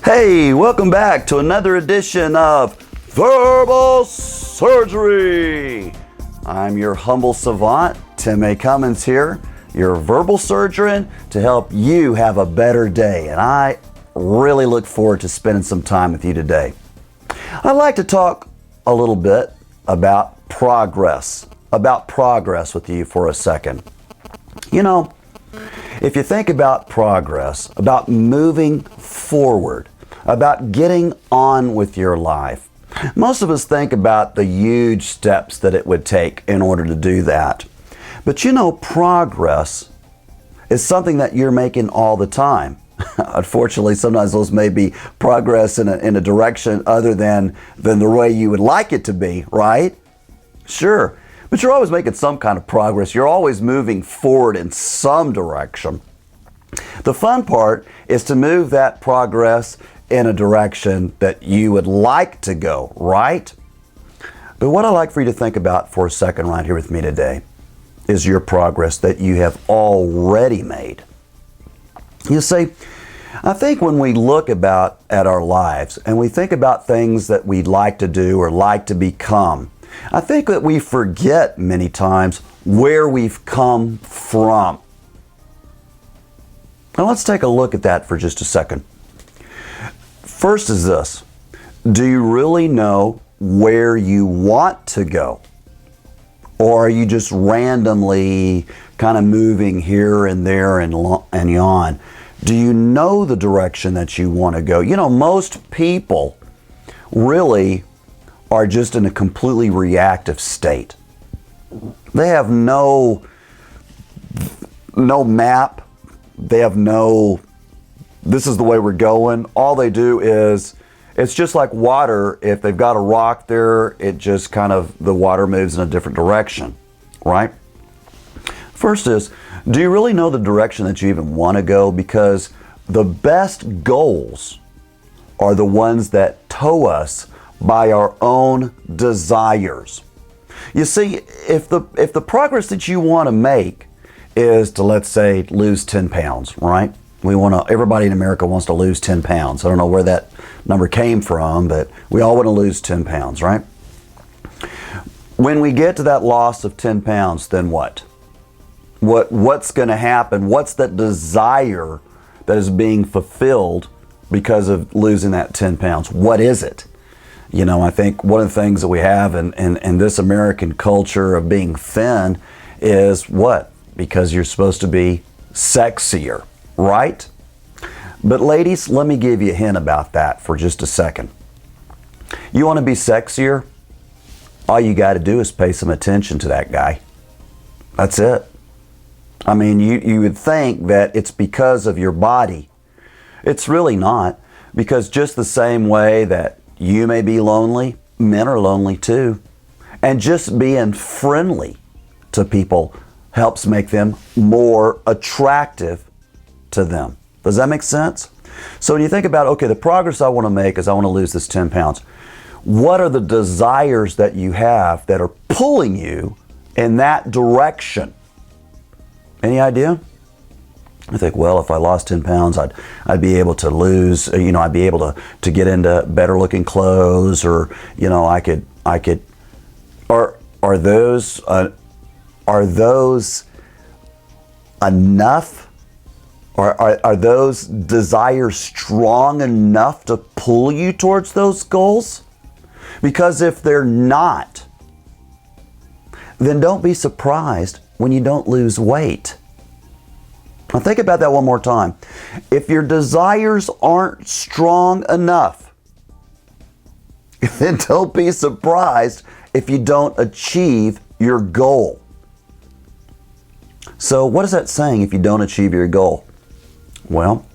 Hey, welcome back to another edition of Verbal Surgery. I'm your humble savant, Tim A. Cummins here, your verbal surgeon to help you have a better day. And I really look forward to spending some time with you today. I'd like to talk a little bit about progress with you for a second. You know, if you think about progress, about moving forward, about getting on with your life, most of us think about the huge steps that it would take in order to do that. But you know, progress is something that you're making all the time. Unfortunately, sometimes those may be progress in a direction other than the way you would like it to be, right? Sure. But you're always making some kind of progress. You're always moving forward in some direction. The fun part is to move that progress in a direction that you would like to go, right? But what I'd like for you to think about for a second right here with me today is your progress that you have already made. You see, I think when we look at our lives and we think about things that we'd like to do or like to become, I think that we forget many times where we've come from. Now let's take a look at that for just a second. First is this: do you really know where you want to go? Or are you just randomly kind of moving here and there and yon? Do you know the direction that you want to go? You know, most people really are just in a completely reactive state. They have no map. They have this is the way we're going. All they do is, it's just like water. If they've got a rock there, it just the water moves in a different direction, right? First is, do you really know the direction that you even want to go? Because the best goals are the ones that tow us by our own desires. You see, if the progress that you want to make is to, let's say, lose 10 pounds, right? Everybody in America wants to lose 10 pounds. I don't know where that number came from, but we all want to lose 10 pounds, right? When we get to that loss of 10 pounds, then what? What's going to happen? What's that desire that is being fulfilled because of losing that 10 pounds? What is it? You know, I think one of the things that we have in this American culture of being thin is what? Because you're supposed to be sexier, right? But ladies, let me give you a hint about that for just a second. You want to be sexier? All you got to do is pay some attention to that guy. That's it. I mean, you would think that it's because of your body. It's really not, because just the same way that you may be lonely, men are lonely too. And just being friendly to people helps make them more attractive to them. Does that make sense? So when you think about, okay, the progress I want to make is I want to lose this 10 pounds. What are the desires that you have that are pulling you in that direction? Any idea? I think, well, if I lost 10 pounds, I'd be able to lose, I'd be able to get into better looking clothes, or, I could, are those enough? Are those desires strong enough to pull you towards those goals? Because if they're not, then don't be surprised when you don't lose weight. Now think about that one more time. If your desires aren't strong enough, then don't be surprised if you don't achieve your goal. So what is that saying if you don't achieve your goal? Well,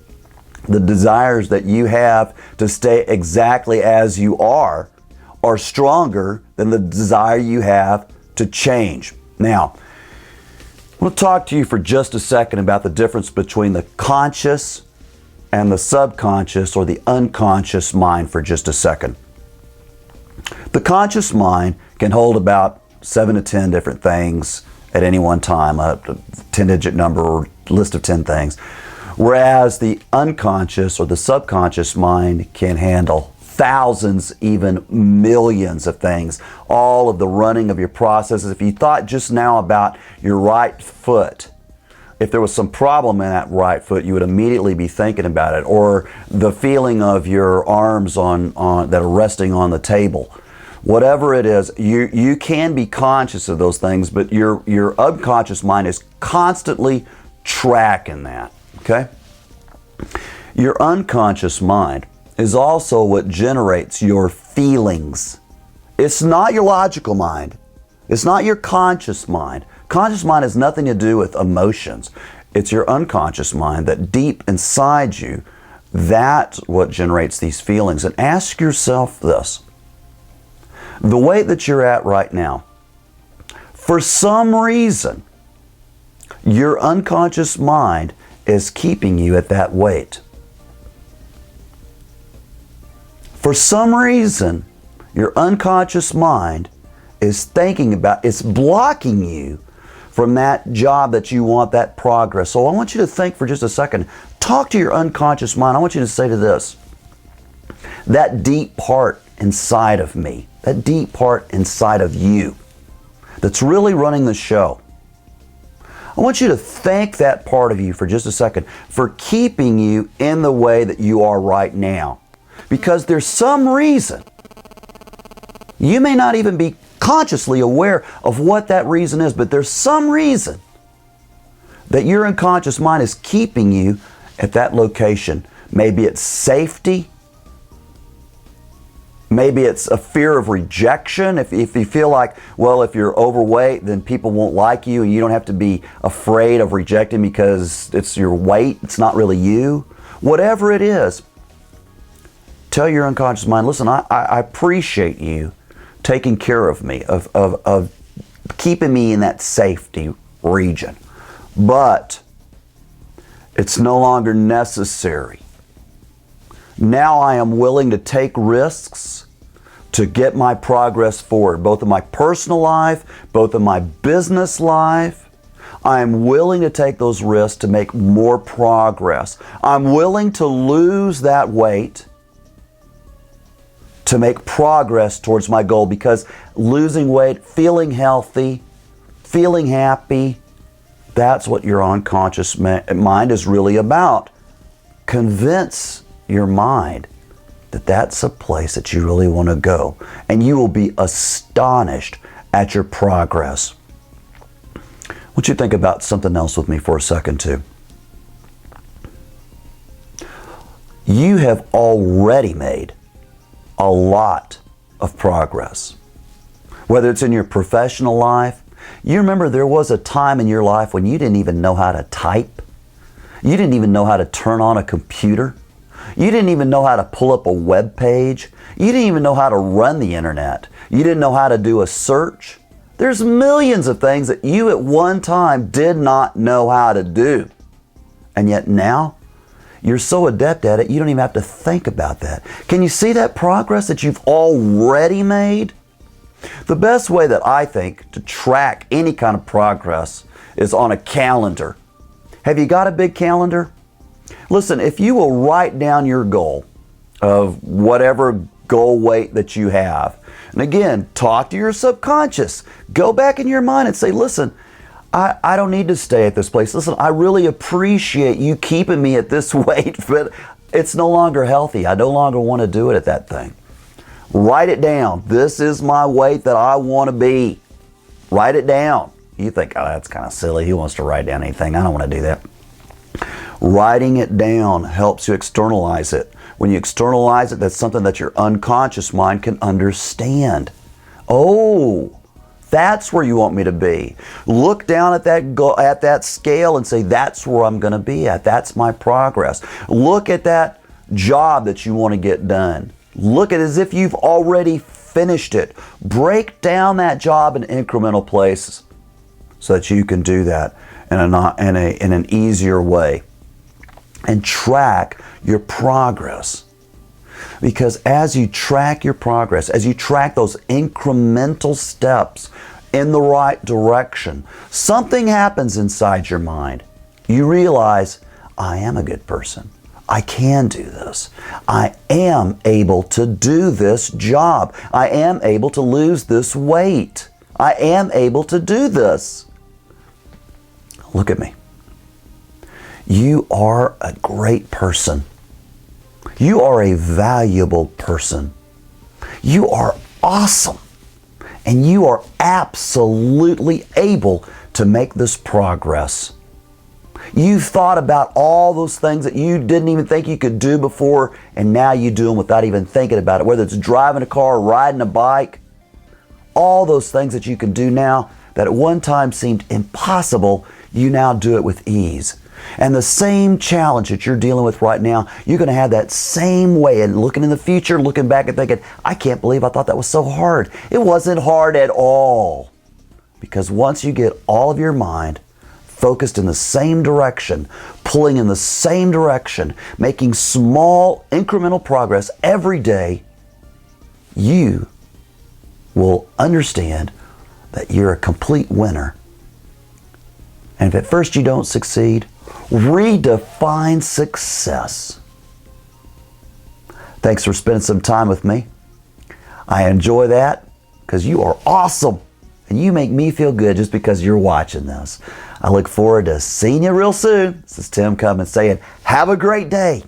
the desires that you have to stay exactly as you are stronger than the desire you have to change. Now, I want to talk to you for just a second about the difference between the conscious and the subconscious or the unconscious mind for just a second. The conscious mind can hold about 7 to 10 different things at any one time, a 10-digit number or list of 10 things. Whereas the unconscious or the subconscious mind can handle thousands, even millions of things. All of the running of your processes. If you thought just now about your right foot, if there was some problem in that right foot, you would immediately be thinking about it. Or the feeling of your arms on that are resting on the table. Whatever it is, you can be conscious of those things, but your unconscious mind is constantly tracking that. Okay? Your unconscious mind is also what generates your feelings. It's not your logical mind. It's not your conscious mind. Conscious mind has nothing to do with emotions. It's your unconscious mind that deep inside you, that's what generates these feelings. And ask yourself this. The weight that you're at right now, for some reason, your unconscious mind is keeping you at that weight. For some reason, your unconscious mind is thinking about, it's blocking you from that job that you want, that progress. So I want you to think for just a second. Talk to your unconscious mind. I want you to say to this, that deep part inside of me, that deep part inside of you that's really running the show. I want you to thank that part of you for just a second for keeping you in the way that you are right now. Because there's some reason, you may not even be consciously aware of what that reason is, but there's some reason that your unconscious mind is keeping you at that location. Maybe it's safety. Maybe it's a fear of rejection. If you feel like, well, if you're overweight, then people won't like you and you don't have to be afraid of rejecting because it's your weight, it's not really you. Whatever it is, tell your unconscious mind, listen, I appreciate you taking care of me, of keeping me in that safety region. But it's no longer necessary. Now I am willing to take risks to get my progress forward, both in my personal life, both in my business life. I am willing to take those risks to make more progress. I'm willing to lose that weight to make progress towards my goal, because losing weight, feeling healthy, feeling happy, that's what your unconscious mind is really about. Convince your mind that that's a place that you really want to go, and you will be astonished at your progress. I want you to think about something else with me for a second too. You have already made a lot of progress. Whether it's in your professional life, you remember there was a time in your life when you didn't even know how to type. You didn't even know how to turn on a computer. You didn't even know how to pull up a web page. You didn't even know how to run the internet. You didn't know how to do a search. There's millions of things that you at one time did not know how to do. And yet now, you're so adept at it, you don't even have to think about that. Can you see that progress that you've already made? The best way that I think to track any kind of progress is on a calendar. Have you got a big calendar? Listen, if you will write down your goal of whatever goal weight that you have, and again, talk to your subconscious. Go back in your mind and say, listen, I don't need to stay at this place. Listen, I really appreciate you keeping me at this weight, but it's no longer healthy. I no longer want to do it at that thing. Write it down. This is my weight that I want to be. Write it down. You think, oh, that's kind of silly. Who wants to write down anything? I don't want to do that. Writing it down helps you externalize it. When you externalize it, that's something that your unconscious mind can understand. Oh, that's where you want me to be. Look down at that scale and say, that's where I'm going to be at. That's my progress. Look at that job that you want to get done. Look at it as if you've already finished it. Break down that job in incremental places so that you can do that in an easier way. And track your progress. Because as you track your progress, as you track those incremental steps in the right direction, something happens inside your mind. You realize, I am a good person. I can do this. I am able to do this job. I am able to lose this weight. I am able to do this. Look at me. You are a great person. You are a valuable person. You are awesome. And you are absolutely able to make this progress. You've thought about all those things that you didn't even think you could do before, and now you do them without even thinking about it. Whether it's driving a car, riding a bike, all those things that you can do now that at one time seemed impossible, you now do it with ease. And the same challenge that you're dealing with right now, you're going to have that same way. And looking in the future, looking back and thinking, I can't believe I thought that was so hard. It wasn't hard at all. Because once you get all of your mind focused in the same direction, pulling in the same direction, making small incremental progress every day, you will understand that you're a complete winner. And if at first you don't succeed, redefine success. Thanks for spending some time with me. I enjoy that because you are awesome. And you make me feel good just because you're watching this. I look forward to seeing you real soon. This is Tim Cummins saying, have a great day.